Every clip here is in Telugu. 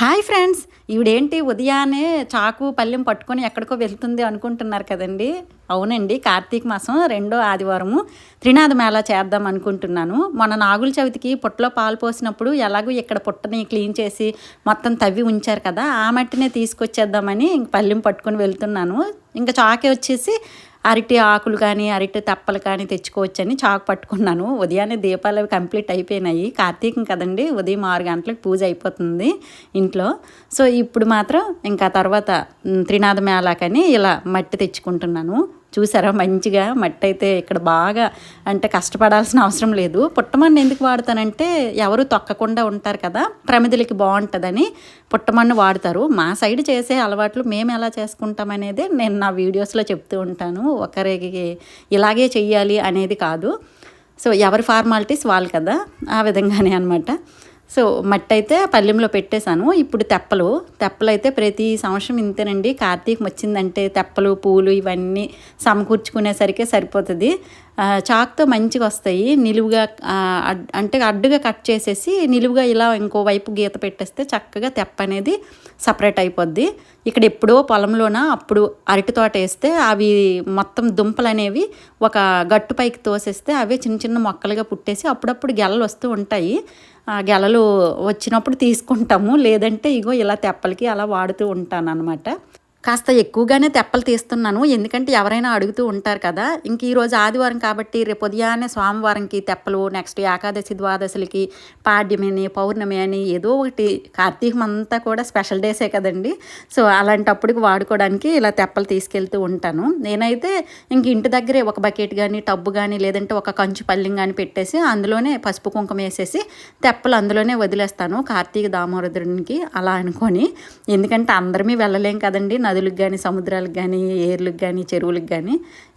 Hi friends! ఈవిడేంటి ఉదయాన్నే చాకు, పళ్ళెం పట్టుకొని ఎక్కడికో వెళ్తుంది అనుకుంటున్నారు కదండీ! అవునండి. కార్తీక మాసం రెండో ఆదివారము త్రినాథ మేళా చేద్దాం అనుకుంటున్నాను. మొన్న నాగుల చవితికి పుట్టలో పాలు పోసినప్పుడు ఎలాగో ఇక్కడ పుట్టని క్లీన్ చేసి మొత్తం తవ్వి ఉంచారు కదా! ఆ మట్టినే తీసుకొచ్చేద్దామని పళ్ళెం పట్టుకొని వెళ్తున్నాను. ఇంకా చాకే వచ్చేసి అరటి ఆకులు కానీ, అరటి తప్పలు కానీ తెచ్చుకోవచ్చని చాకు పట్టుకున్నాను. ఉదయాన్నే దీపాలు అవి కంప్లీట్ అయిపోయినాయి. కార్తీకం కదండి! ఉదయం 6 గంటలకు పూజ అయిపోతుంది ఇంట్లో. సో, ఇప్పుడు మాత్రం ఇంకా తర్వాత త్రినాథ మేళాకని ఇలా మట్టి తెచ్చుకుంటున్నాను. చూసారా మంచిగా మట్టి అయితే ఇక్కడ బాగా అంటే కష్టపడాల్సిన అవసరం లేదు. పుట్టమన్ను ఎందుకు వాడతానంటే ఎవరు తొక్కకుండా ఉంటారు కదా, ప్రమిదలకి బాగుంటుందని పుట్టమన్ను వాడతారు. మా సైడ్ చేసే అలవాట్లు మేము ఎలా చేసుకుంటాం అనేది నేను నా వీడియోస్లో చెప్తూ ఉంటాను. ఒకరికి ఇలాగే చెయ్యాలి అనేది కాదు. సో ఎవరి ఫార్మాలిటీస్ వాళ్ళు కదా, ఆ విధంగానే అనమాట. సో మట్టి అయితే పళ్ళెంలో పెట్టేశాను. ఇప్పుడు తెప్పలు అయితే ప్రతి సంవత్సరం ఇంతేనండి. కార్తీకం వచ్చిందంటే తెప్పలు, పూలు ఇవన్నీ సమకూర్చుకునేసరికి సరిపోతుంది. చాక్తో మంచిగా వస్తాయి. నిలువుగా అంటే అడ్డుగా కట్ చేసేసి నిలువుగా ఇలా ఇంకో వైపు గీత పెట్టేస్తే చక్కగా తెప్ప అనేది సపరేట్ అయిపోద్ది. ఇక్కడ ఎప్పుడో పొలంలోన అప్పుడు అరటి తోట వేస్తే అవి మొత్తం దుంపలు అనేవి ఒక గట్టు పైకి తోసేస్తే అవే చిన్న చిన్న మొక్కలుగా పుట్టేసి అప్పుడప్పుడు గెలలు వస్తూ ఉంటాయి. గెలలు వచ్చినప్పుడు తీసుకుంటాము, లేదంటే ఇగో ఇలా తెప్పలకి అలా వాడుతూ ఉంటాను అనమాట. కాస్త ఎక్కువగానే తెప్పలు తీస్తున్నాను, ఎందుకంటే ఎవరైనా అడుగుతూ ఉంటారు కదా. ఇంక ఈరోజు ఆదివారం కాబట్టి రేపు ఉదయాన్నే సోమవారంకి తెప్పలు, నెక్స్ట్ ఏకాదశి ద్వాదశులకి, పాడ్యమి అని, పౌర్ణమి అని ఏదో ఒకటి కార్తీకం అంతా కూడా స్పెషల్ డేసే కదండి. సో అలాంటప్పటికి వాడుకోవడానికి ఇలా తెప్పలు తీసుకెళ్తూ ఉంటాను. నేనైతే ఇంక ఇంటి దగ్గరే ఒక బకెట్ కానీ, టబ్బు కానీ, లేదంటే ఒక కంచు పళ్ళెం కానీ పెట్టేసి అందులోనే పసుపు కుంకుమ వేసేసి తెప్పలు అందులోనే వదిలేస్తాను కార్తీక దామోదరునికి అలా అనుకొని. ఎందుకంటే అందరమీ వెళ్ళలేం కదండి నదులకు కానీ, సముద్రాలకు కానీ, ఏర్లకు కానీ, చెరువులకు కానీ.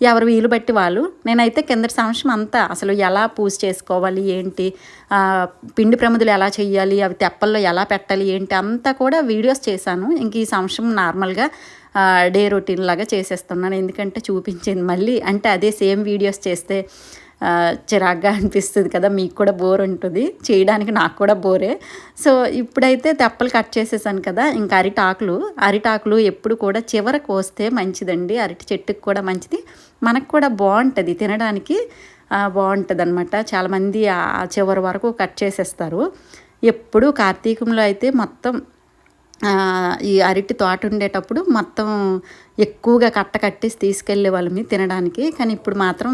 ఎవరు వీలు బట్టి వాళ్ళు. నేనైతే కిందటి సంవత్సరం అంతా అసలు ఎలా పూజ చేసుకోవాలి, ఏంటి పిండి ప్రమిదలు ఎలా చేయాలి, అవి తెప్పల్లో ఎలా పెట్టాలి ఏంటి అంతా కూడా వీడియోస్ చేశాను. ఇంక ఈ సంవత్సరం నార్మల్గా డే రొటీన్ లాగా చేసేస్తున్నాను. ఎందుకంటే చూపించింది మళ్ళీ అంటే అదే సేమ్ వీడియోస్ చేస్తే చిరాగ్గా అనిపిస్తుంది కదా, మీకు కూడా బోర్ ఉంటుంది, చేయడానికి నాకు కూడా బోరే. సో ఇప్పుడైతే తెప్పలు కట్ చేసేసాను కదా. ఇంకా అరిటాకులు ఎప్పుడు కూడా చివర కోస్తే మంచిదండి. అరటి చెట్టుకు కూడా మంచిది, మనకు కూడా బాగుంటుంది, తినడానికి బాగుంటుంది అనమాట. చాలామంది ఆ చివరి వరకు కట్ చేసేస్తారు. ఎప్పుడు కార్తీకంలో అయితే మొత్తం ఈ అరటి తోట ఉండేటప్పుడు మొత్తం ఎక్కువగా కట్టేసి తీసుకెళ్ళే వాళ్ళని తినడానికి. కానీ ఇప్పుడు మాత్రం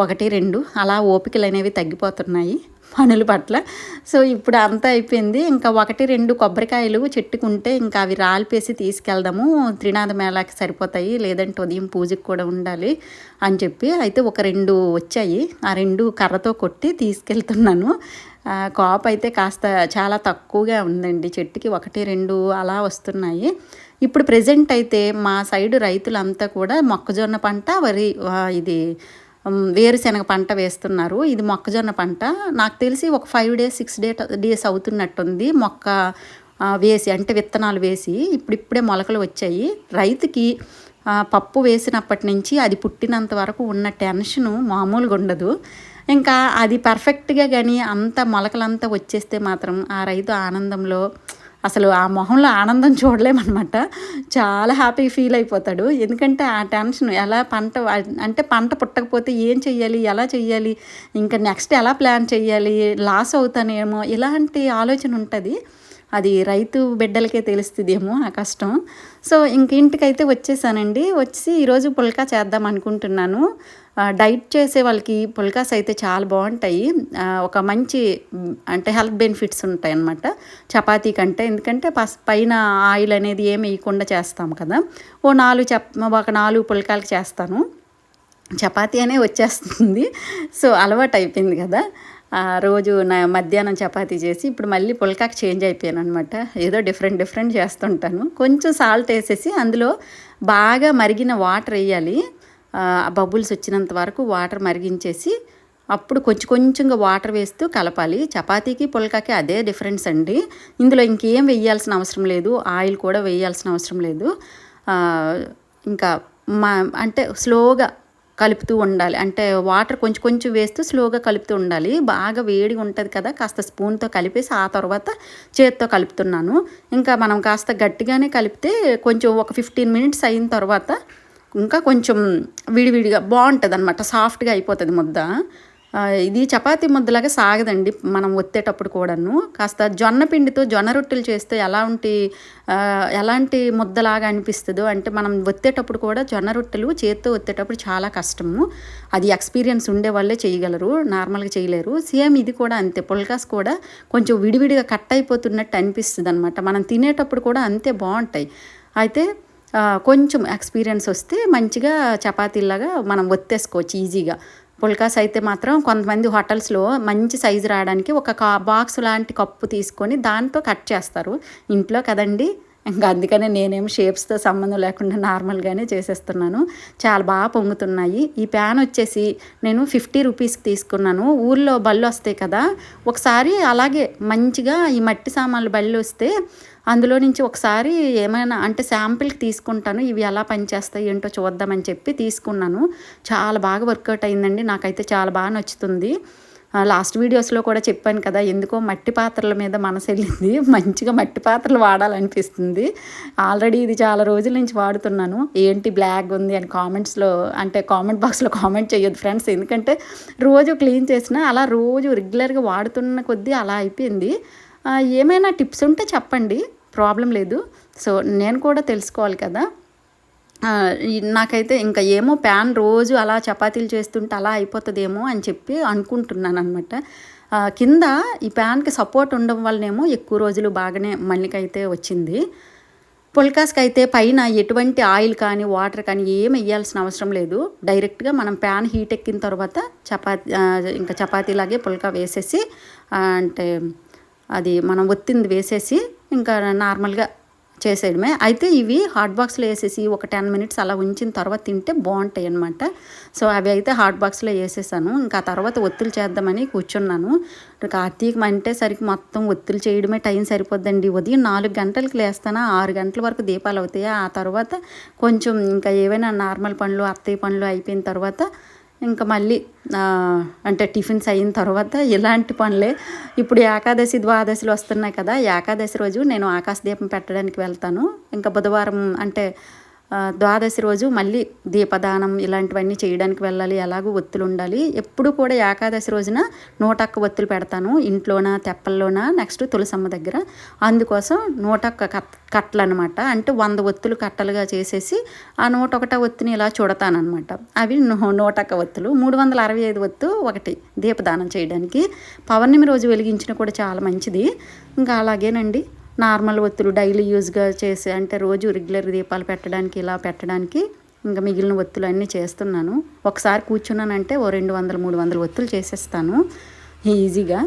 1, 2 అలా ఓపికలు అనేవి తగ్గిపోతున్నాయి పనుల పట్ల. సో ఇప్పుడు అంతా అయిపోయింది. ఇంకా 1, 2 కొబ్బరికాయలు చెట్టుకుంటే ఇంకా అవి రాలిపేసి తీసుకెళ్దాము, త్రినాథ మేళాకి సరిపోతాయి, లేదంటే ఉదయం పూజకి కూడా ఉండాలి అని చెప్పి అయితే ఒక 2 వచ్చాయి. ఆ 2 కర్రతో కొట్టి తీసుకెళ్తున్నాను. కాపు అయితే కాస్త చాలా తక్కువగా ఉందండి, చెట్టుకి 1, 2 అలా వస్తున్నాయి. ఇప్పుడు ప్రెజెంట్ అయితే మా సైడు రైతులంతా కూడా మొక్కజొన్న పంట, వరి ఇది వేరుశనగ పంట వేస్తున్నారు. ఇది మొక్కజొన్న పంట. నాకు తెలిసి ఒక 5 days 6 days అవుతున్నట్టుంది మొక్క వేసి, అంటే విత్తనాలు వేసి ఇప్పుడిప్పుడే మొలకలు వచ్చాయి. రైతుకి పప్పు వేసినప్పటి నుంచి అది పుట్టినంత వరకు ఉన్న టెన్షను మామూలుగా ఉండదు. ఇంకా అది పర్ఫెక్ట్గా కానీ అంత మొలకలంతా వచ్చేస్తే మాత్రం ఆ రైతు ఆనందంలో అసలు ఆ మొహంలో ఆనందం చూడలేమన్నమాట. చాలా హ్యాపీ ఫీల్ అయిపోతాడు. ఎందుకంటే ఆ టెన్షన్ ఎలా పంట పుట్టకపోతే ఏం చెయ్యాలి, ఎలా చెయ్యాలి, ఇంకా నెక్స్ట్ ఎలా ప్లాన్ చెయ్యాలి, లాస్ అవుతానేమో ఇలాంటి ఆలోచన ఉంటుంది. అది రైతు బిడ్డలకే తెలుస్తుందేమో ఆ కష్టం. సో ఇంక ఇంటికైతే వచ్చేసానండి. వచ్చి ఈరోజు పుల్కా చేద్దాం అనుకుంటున్నాను. డైట్ చేసే వాళ్ళకి పుల్కాస్ అయితే చాలా బాగుంటాయి. ఒక మంచి అంటే హెల్త్ బెనిఫిట్స్ ఉంటాయి అన్నమాట చపాతీ కంటే. ఎందుకంటే పైన ఆయిల్ అనేది ఏమి వేయకుండా చేస్తాం కదా. ఒక 4 పుల్కాలకి చేస్తాను. చపాతీ అనే వచ్చేస్తుంది. సో అలవాటు అయిపోయింది కదా. రోజు మధ్యాహ్నం చపాతీ చేసి ఇప్పుడు మళ్ళీ పుల్కాకి చేంజ్ అయిపోయాను అనమాట. ఏదో డిఫరెంట్ చేస్తుంటాను. కొంచెం సాల్ట్ వేసేసి అందులో బాగా మరిగిన వాటర్ వేయాలి. బబుల్స్ వచ్చినంత వరకు వాటర్ మరిగించేసి అప్పుడు కొంచెంగా వాటర్ వేస్తూ కలపాలి. చపాతీకి పుల్కాకి అదే డిఫరెన్స్ అండి. ఇందులో ఇంకేం వేయాల్సిన అవసరం లేదు, ఆయిల్ కూడా వేయాల్సిన అవసరం లేదు. ఇంకా అంటే స్లోగా కలుపుతూ ఉండాలి. అంటే వాటర్ కొంచెం కొంచెం వేస్తూ స్లోగా కలుపుతూ ఉండాలి. బాగా వేడిగా ఉంటుంది కదా, కాస్త స్పూన్తో కలిపేసి ఆ తర్వాత చేత్తో కలుపుతున్నాను. ఇంకా మనం కాస్త గట్టిగానే కలిపితే కొంచెం ఒక 15 మినిట్స్ అయిన తర్వాత ఇంకా కొంచెం విడివిడిగా బాగుంటుంది అనమాట, సాఫ్ట్గా అయిపోతుంది ముద్ద. ఇది చపాతీ ముద్దలాగా సాగదండి మనం ఒత్తేటప్పుడు కూడాను. కాస్త జొన్న పిండితో జొన్న రొట్టెలు చేస్తే ఎలాంటి ముద్దలాగా అనిపిస్తుందో, అంటే మనం ఒత్తేటప్పుడు కూడా జొన్న రొట్టెలు చేత్తో ఒత్తేటప్పుడు చాలా కష్టము. అది ఎక్స్పీరియన్స్ ఉండే వాళ్ళే చేయగలరు, నార్మల్గా చేయలేరు. సేమ్ ఇది కూడా అంతే, పుల్కాస్ కూడా కొంచెం విడివిడిగా కట్ అయిపోతున్నట్టు అనిపిస్తుంది అనమాట. మనం తినేటప్పుడు కూడా అంతే బాగుంటాయి. అయితే కొంచెం ఎక్స్పీరియన్స్ వస్తే మంచిగా చపాతీలాగా మనం ఒత్తేసుకోవచ్చు ఈజీగా. పుల్కాస్ అయితే మాత్రం కొంతమంది హోటల్స్లో మంచి సైజు రావడానికి ఒక బాక్స్ లాంటి కప్పు తీసుకొని దాంతో కట్ చేస్తారు. ఇంట్లో కదండి, ఇంకా అందుకనే నేనేం షేప్స్తో సంబంధం లేకుండా నార్మల్గానే చేసేస్తున్నాను. చాలా బాగా పొంగుతున్నాయి. ఈ ప్యాన్ వచ్చేసి నేను 50 రూపీస్కి తీసుకున్నాను. ఊళ్ళో బళ్ళు వస్తాయి కదా, ఒకసారి అలాగే మంచిగా ఈ మట్టి సామాన్లు బళ్ళు వస్తే అందులో నుంచి ఒకసారి ఏమైనా అంటే శాంపిల్కి తీసుకుంటాను, ఇవి ఎలా పనిచేస్తాయి ఏంటో చూద్దామని చెప్పి తీసుకున్నాను. చాలా బాగా వర్కౌట్ అయిందండి, నాకైతే చాలా బాగా నచ్చుతుంది. లాస్ట్ వీడియోస్లో కూడా చెప్పాను కదా, ఎందుకో మట్టి పాత్రల మీద మనసు వెళ్ళింది, మంచిగా మట్టి పాత్రలు వాడాలనిపిస్తుంది. ఆల్రెడీ ఇది చాలా రోజుల నుంచి వాడుతున్నాను. ఏంటి బ్లాక్ ఉంది అని కామెంట్ బాక్స్లో కామెంట్ చేయొద్దు ఫ్రెండ్స్, ఎందుకంటే రోజు క్లీన్ చేసినా అలా రోజు రెగ్యులర్గా వాడుతున్న కొద్దీ అలా అయిపోయింది. ఏమైనా టిప్స్ ఉంటే చెప్పండి, ప్రాబ్లం లేదు. సో నేను కూడా తెలుసుకోవాలి కదా. నాకైతే ఇంకా ఏమో ప్యాన్ రోజు అలా చపాతీలు చేస్తుంటే అలా అయిపోతుందేమో అని చెప్పి అనుకుంటున్నాను అనమాట. కింద ఈ ప్యాన్కి సపోర్ట్ ఉండడం వల్లనేమో ఎక్కువ రోజులు బాగానే మళ్ళీకైతే వచ్చింది. పుల్కాస్కి అయితే పైన ఎటువంటి ఆయిల్ కానీ వాటర్ కానీ ఏమి వేయాల్సిన అవసరం లేదు. డైరెక్ట్గా మనం ప్యాన్ హీట్ ఎక్కిన తర్వాత చపాతీలాగే పుల్కా వేసేసి అంటే అది మనం ఒత్తింది వేసేసి ఇంకా నార్మల్గా చేసేయడమే. అయితే ఇవి హాట్ బాక్స్లో వేసేసి ఒక 10 మినిట్స్ అలా ఉంచిన తర్వాత తింటే బాగుంటాయి అన్నమాట. సో అవి అయితే హాట్ బాక్స్లో వేసేసాను. ఇంకా తర్వాత ఒత్తులు చేద్దామని కూర్చున్నాను. కార్తీకం అంటే సరికి మొత్తం ఒత్తులు చేయడమే టైం సరిపోద్దండి. ఉదయం 4 గంటలకు లేస్తానా, 6 గంటల వరకు దీపాలు అవుతాయి. ఆ తర్వాత కొంచెం ఇంకా ఏవైనా నార్మల్ పనులు అత్తయ్య పనులు అయిపోయిన తర్వాత ఇంకా మళ్ళీ అంటే టిఫిన్స్ అయిన తర్వాత ఇలాంటి పనులే. ఇప్పుడు ఏకాదశి ద్వాదశిలు వస్తున్నాయి కదా, ఏకాదశి రోజు నేను ఆకాశ దీపం పెట్టడానికి వెళ్తాను. ఇంకా బుధవారం అంటే ద్వాదశి రోజు మళ్ళీ దీపదానం ఇలాంటివన్నీ చేయడానికి వెళ్ళాలి. ఎలాగూ ఒత్తులు ఉండాలి. ఎప్పుడు కూడా ఏకాదశి రోజున 101 ఒత్తులు పెడతాను, ఇంట్లోన తెప్పల్లోన, నెక్స్ట్ తులసమ్మ దగ్గర. అందుకోసం 101 కట్టలు అనమాట. అంటే 100 ఒత్తులు కట్టలుగా చేసేసి ఆ 101 ఒత్తిని ఇలా చూడతానమాట. అవి 101 ఒత్తులు. 365 ఒత్తు ఒకటి దీపదానం చేయడానికి. పౌర్ణమి రోజు వెలిగించిన కూడా చాలా మంచిది. ఇంకా అలాగేనండి, నార్మల్ ఒత్తులు డైలీ యూజ్గా చేసి అంటే రోజు రెగ్యులర్ దీపాలు పెట్టడానికి ఇలా పెట్టడానికి ఇంకా మిగిలిన ఒత్తులు అన్నీ చేస్తున్నాను. ఒకసారి కూర్చున్నానంటే ఓ 200-300 ఒత్తులు చేసేస్తాను ఈజీగా.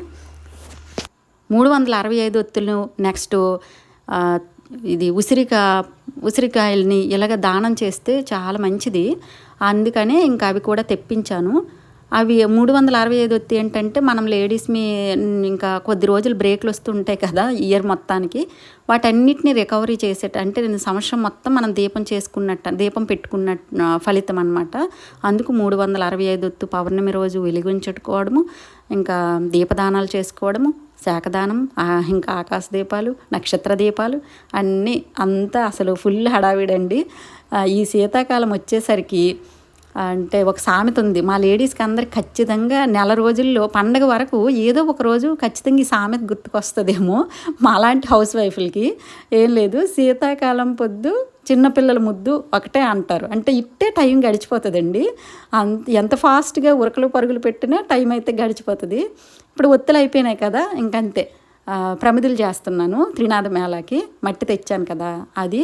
365 ఒత్తులు. నెక్స్ట్ ఇది ఉసిరికాయల్ని ఇలాగ దానం చేస్తే చాలా మంచిది. అందుకనే ఇంకా అవి కూడా తెప్పించాను. అవి 365 ఒత్తి ఏంటంటే మనం లేడీస్మి ఇంకా కొద్ది రోజులు బ్రేక్లు వస్తుంటాయి కదా ఇయర్ మొత్తానికి, వాటన్నిటిని రికవరీ అంటే సంవత్సరం మొత్తం మనం దీపం పెట్టుకున్నట్టు ఫలితం అనమాట. అందుకు 365 ఒత్తు పౌర్ణమి రోజు వెలిగించుకోవడము, ఇంకా దీపదానాలు చేసుకోవడము, శాఖదానం, ఇంకా ఆకాశ దీపాలు, నక్షత్ర దీపాలు అన్నీ అంతా అసలు ఫుల్ హడావిడండి. ఈ శీతాకాలం వచ్చేసరికి అంటే ఒక సామెత ఉంది మా లేడీస్కి అందరికి, ఖచ్చితంగా నెల రోజుల్లో పండగ వరకు ఏదో ఒక రోజు ఖచ్చితంగా ఈ సామెత గుర్తుకొస్తుందేమో మాలాంటి హౌస్ వైఫ్లకి. ఏం లేదు, శీతాకాలం పొద్దు చిన్నపిల్లల ముద్దు ఒకటే అంటారు. అంటే ఇట్టే టైం గడిచిపోతుందండి. ఎంత ఫాస్ట్గా ఉరకలు పరుగులు పెట్టినా టైం అయితే గడిచిపోతుంది. ఇప్పుడు ఒత్తులు అయిపోయినాయి కదా, ఇంకంతే. ప్రమిదలు చేస్తున్నాను త్రినాథ మేళాకి. మట్టి తెచ్చాను కదా, అది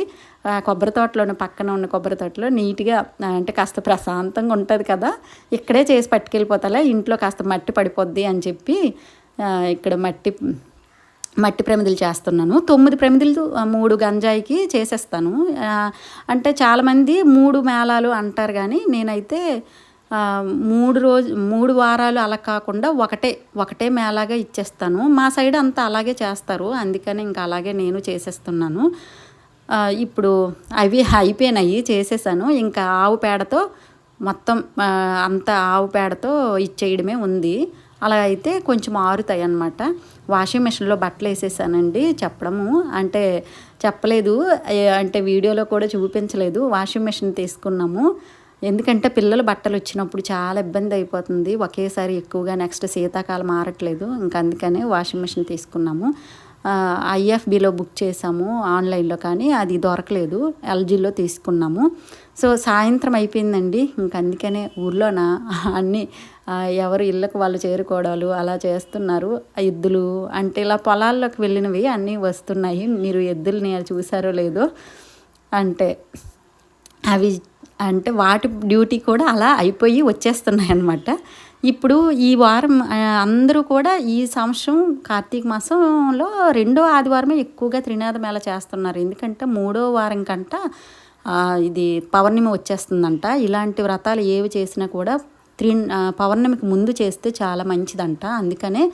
కొబ్బరి తోటలోని పక్కన ఉన్న కొబ్బరి తోటలో నీట్గా అంటే కాస్త ప్రశాంతంగా ఉంటుంది కదా, ఇక్కడే చేసి పట్టుకెళ్ళిపోతాలే, ఇంట్లో కాస్త మట్టి పడిపోద్ది అని చెప్పి ఇక్కడ మట్టి ప్రమిదలు చేస్తున్నాను. 9 ప్రమిదలు 3 గంజాయికి చేసేస్తాను. అంటే చాలామంది 3 మేళాలు అంటారు, కానీ నేనైతే 3 వారాలు అలా కాకుండా ఒకటే మేళాగా ఇచ్చేస్తాను. మా సైడ్ అంతా అలాగే చేస్తారు, అందుకని ఇంకా అలాగే నేను చేసేస్తున్నాను. ఇప్పుడు అవి అయిపోయినాయి, చేసేసాను. ఇంకా ఆవు పేడతో మొత్తం అంతా ఆవు పేడతో ఇచ్చేయడమే ఉంది. అలా అయితే కొంచెం ఆరుతాయి అన్నమాట. వాషింగ్ మిషన్లో బట్టలు వేసేసానండి. అంటే చెప్పలేదు, అంటే వీడియోలో కూడా చూపించలేదు. వాషింగ్ మిషన్ తీసుకున్నాము. ఎందుకంటే పిల్లలు బట్టలు వచ్చినప్పుడు చాలా ఇబ్బంది అయిపోతుంది, ఒకేసారి ఎక్కువగా. నెక్స్ట్ శీతాకాలం మారట్లేదు, ఇంకా అందుకనే వాషింగ్ మిషన్ తీసుకున్నాము. ఐఎఫ్బిలో బుక్ చేసాము ఆన్లైన్లో, కానీ అది దొరకలేదు. ఎల్జీలో తీసుకున్నాము. సో సాయంత్రం అయిపోయిందండి, ఇంక అందుకనే ఊర్లోన అన్నీ ఎవరు ఇళ్ళకు వాళ్ళు చేరుకోవడాలు అలా చేస్తున్నారు. ఎద్దులు అంటే ఇలా పొలాల్లోకి వెళ్ళినవి అన్నీ వస్తున్నాయి. మీరు ఎద్దుల్ని చూసారో లేదో, అంటే అవి అంటే వాటి డ్యూటీ కూడా అలా అయిపోయి వచ్చేస్తున్నాయి అన్నమాట. ఇప్పుడు ఈ వారం అందరూ కూడా ఈ సంవత్సరం కార్తీక మాసంలో 2వ ఆదివారమే ఎక్కువగా త్రినాద మేళ చేస్తున్నారు. ఎందుకంటే 3వ వారం కంట ఇది పౌర్ణమి వచ్చేస్తుందంట. ఇలాంటి వ్రతాలు ఏవి చేసినా కూడా పౌర్ణమికి ముందు చేస్తే చాలా మంచిదంట. అందుకనే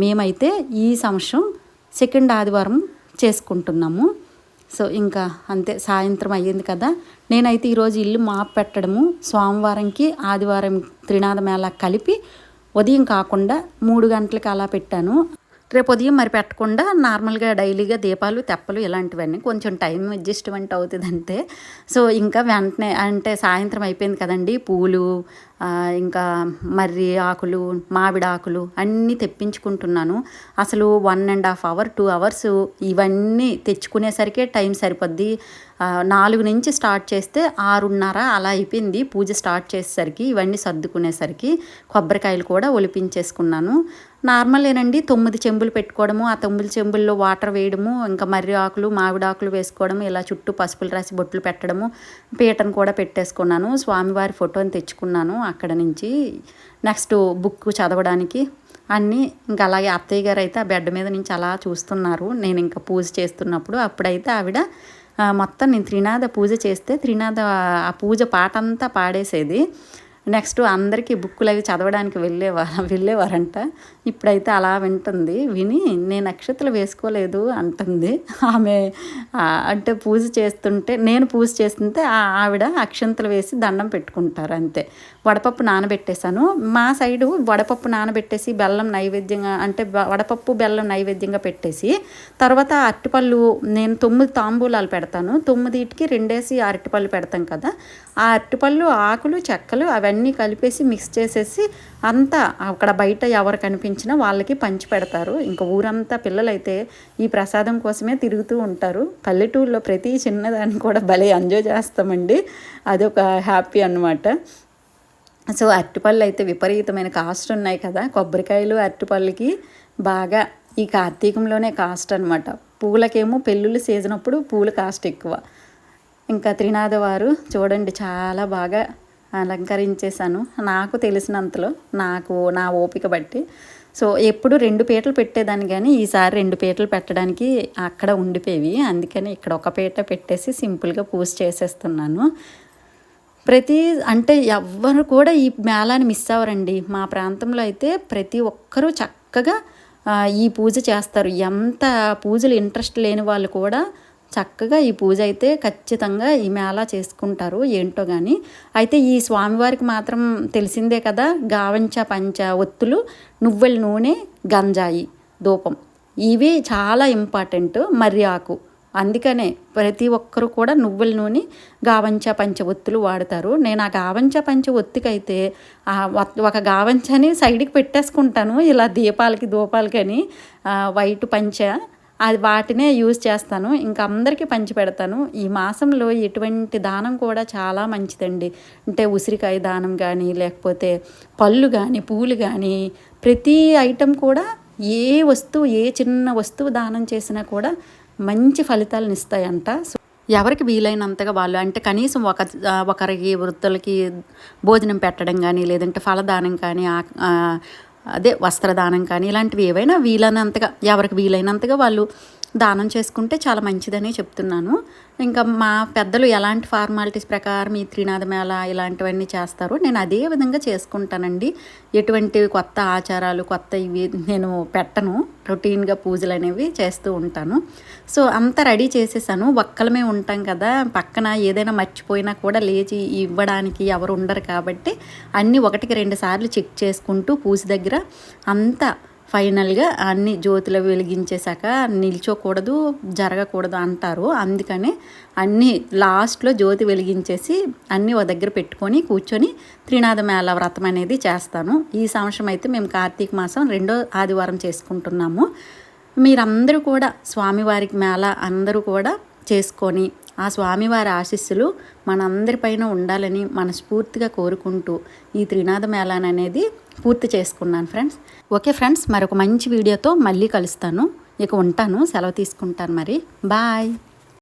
మేమైతే ఈ సంవత్సరం 2వ ఆదివారం చేసుకుంటున్నాము. సో ఇంకా అంతే, సాయంత్రం అయ్యింది కదా. నేనైతే ఈరోజు ఇల్లు మాపు పెట్టడము, సోమవారంకి ఆదివారం త్రినాద మేళ కలిపి ఉదయం కాకుండా 3 గంటలకి అలా పెట్టాను. రేపు ఉదయం మరి పెట్టకుండా నార్మల్గా డైలీగా దీపాలు తెప్పలు ఇలాంటివన్నీ కొంచెం టైం అడ్జస్ట్మెంట్ అవుతుంది అంతే. సో ఇంకా వెంటనే అంటే సాయంత్రం అయిపోయింది కదండి, పూలు ఇంకా మర్రి ఆకులు, మామిడి ఆకులు అన్నీ తెప్పించుకుంటున్నాను. అసలు 1.5 hour 2 hours ఇవన్నీ తెచ్చుకునేసరికే టైం సరిపోద్ది. 4 నుంచి స్టార్ట్ చేస్తే 6:30 అలా అయిపోయింది పూజ స్టార్ట్ చేసేసరికి. ఇవన్నీ సర్దుకునేసరికి కొబ్బరికాయలు కూడా ఒలిపించేసుకున్నాను. నార్మలేనండి, 9 చెంబులు పెట్టుకోవడము, ఆ 9 చెంబుల్లో వాటర్ వేయడము, ఇంకా మర్రి ఆకులు మామిడి ఆకులు వేసుకోవడము, ఇలా చుట్టూ పసుపులు రాసి బొట్లు పెట్టడము, పీటను కూడా పెట్టేసుకున్నాను. స్వామివారి ఫోటోని తెచ్చుకున్నాను అక్కడ నుంచి. నెక్స్ట్ బుక్ చదవడానికి అన్నీ. ఇంకా అలాగే అత్తయ్య గారు అయితే ఆ బెడ్ మీద నుంచి అలా చూస్తున్నారు నేను ఇంకా పూజ చేస్తున్నప్పుడు. అప్పుడైతే ఆవిడ మొత్తం నేను త్రినాద పూజ చేస్తే త్రినాద ఆ పూజ పాట అంతా పాడేసేది. నెక్స్ట్ అందరికీ బుక్కులు అవి చదవడానికి వెళ్ళేవారంట. ఇప్పుడైతే అలా వింటుంది. విని నేను అక్షతలు వేసుకోలేదు అంటుంది ఆమె. అంటే పూజ చేస్తుంటే, నేను పూజ చేస్తుంటే ఆవిడ అక్షంతలు వేసి దండం పెట్టుకుంటారు అంతే. వడపప్పు నానబెట్టేశాను. మా సైడు వడపప్పు నానబెట్టేసి బెల్లం నైవేద్యంగా, అంటే వడపప్పు బెల్లం నైవేద్యంగా పెట్టేసి తర్వాత అరటిపళ్ళు, నేను 9 తాంబూలాలు పెడతాను. 9టికి 2 అరటిపళ్ళు పెడతాం కదా, ఆ అరటిపళ్ళు ఆకులు చెక్కలు అవన్నీ కలిపేసి మిక్స్ చేసేసి అంతా అక్కడ బయట ఎవరు కనిపించినా వాళ్ళకి పంచి పెడతారు. ఇంకా ఊరంతా పిల్లలైతే ఈ ప్రసాదం కోసమే తిరుగుతూ ఉంటారు. పల్లెటూరులో ప్రతి చిన్నదాన్ని కూడా భలే ఎంజాయ్ చేస్తామండి, అదొక హ్యాపీ అన్నమాట. సో అరటిపళ్ళు అయితే విపరీతమైన కాస్ట్ ఉన్నాయి కదా, కొబ్బరికాయలు అరటిపళ్ళకి బాగా ఈ కార్తీకంలోనే కాస్ట్ అనమాట. పూలకేమో పెళ్ళిళ్ళు సీజన్ అప్పుడు పూల కాస్ట్ ఎక్కువ. ఇంకా త్రినాద వారు చూడండి చాలా బాగా అలంకరించేశాను నాకు తెలిసినంతలో, నా ఓపిక బట్టి. సో ఎప్పుడు 2 పీటలు పెట్టేదాన్ని, కానీ ఈసారి 2 పీటలు పెట్టడానికి అక్కడ ఉండిపోయేవి. అందుకని ఇక్కడ ఒక పీట పెట్టేసి సింపుల్గా పూజ చేసేస్తున్నాను. అంటే ఎవ్వరు కూడా ఈ మేళాన్ని మిస్ అవ్వరండి. మా ప్రాంతంలో అయితే ప్రతి ఒక్కరూ చక్కగా ఈ పూజ చేస్తారు. ఎంత పూజలు ఇంట్రెస్ట్ లేని వాళ్ళు కూడా చక్కగా ఈ పూజ అయితే ఖచ్చితంగా ఈ మేళా చేసుకుంటారు. ఏంటో కానీ అయితే ఈ స్వామివారికి మాత్రం తెలిసిందే కదా, గావంచ పంచ ఒత్తులు, నువ్వుల నూనె, గంజాయి, ధూపం, ఇవి చాలా ఇంపార్టెంట్. మర్రి ఆకు, అందుకనే ప్రతి ఒక్కరు కూడా నువ్వుల నూనె, గావంచ పంచ ఒత్తులు వాడతారు. నేను ఆ గావంచ పంచ ఒత్తికైతే ఒక గావంచని సైడ్కి పెట్టేసుకుంటాను, ఇలా ధూపాలకని వైట్ పంచ, అది వాటినే యూజ్ చేస్తాను. ఇంకా అందరికీ పంచి పెడతాను. ఈ మాసంలో ఎటువంటి దానం కూడా చాలా మంచిదండి. అంటే ఉసిరికాయ దానం కానీ, లేకపోతే పళ్ళు కానీ, పూలు కానీ, ప్రతి ఐటెం కూడా ఏ చిన్న వస్తువు దానం చేసినా కూడా మంచి ఫలితాలను ఇస్తాయంట. సో ఎవరికి వీలైనంతగా వాళ్ళు, అంటే కనీసం ఒకరికి వృద్ధులకి భోజనం పెట్టడం కానీ, లేదంటే ఫలదానం కానీ, వస్త్రదానం కానీ, ఇలాంటివి ఏవైనా వీలైనంతగా ఎవరికి వీలైనంతగా వాళ్ళు దానం చేసుకుంటే చాలా మంచిదని చెప్తున్నాను. ఇంకా మా పెద్దలు ఎలాంటి ఫార్మాలిటీస్ ప్రకారం ఈ త్రినాథ మేళ ఇలాంటివన్నీ చేస్తారో నేను అదే విధంగా చేసుకుంటానండి. ఎటువంటి కొత్త ఆచారాలు కొత్త ఇవి నేను పెట్టను. రొటీన్గా పూజలు అనేవి చేస్తూ ఉంటాను. సో అంతా రెడీ చేసేసాను. ఒక్కలమే ఉంటాం కదా, పక్కన ఏదైనా మర్చిపోయినా కూడా లేచి ఇవ్వడానికి ఎవరు ఉండరు కాబట్టి అన్నీ 1-2 సార్లు చెక్ చేసుకుంటూ పూజ దగ్గర అంతా ఫైనల్గా అన్ని జ్యోతులు వెలిగించేశాక నిల్చోకూడదు, జరగకూడదు అంటారు. అందుకని అన్నీ లాస్ట్లో జ్యోతి వెలిగించేసి అన్నీ ఒక దగ్గర పెట్టుకొని కూర్చొని త్రినాథ మేళ వ్రతం అనేది చేస్తాను. ఈ సంవత్సరం అయితే మేము కార్తీక మాసం 2వ ఆదివారం చేసుకుంటున్నాము. మీరందరూ కూడా స్వామివారికి మేళ అందరూ కూడా చేసుకొని ఆ స్వామివారి ఆశీస్సులు మనందరిపైన ఉండాలని మనస్ఫూర్తిగా కోరుకుంటూ ఈ త్రినాథ మేళాన్ని అనేది పూర్తి చేసుకున్నాను ఫ్రెండ్స్. ఓకే ఫ్రెండ్స్, మరొక మంచి వీడియోతో మళ్ళీ కలుస్తాను. ఇక ఉంటాను, సెలవు తీసుకుంటాను మరి. బాయ్.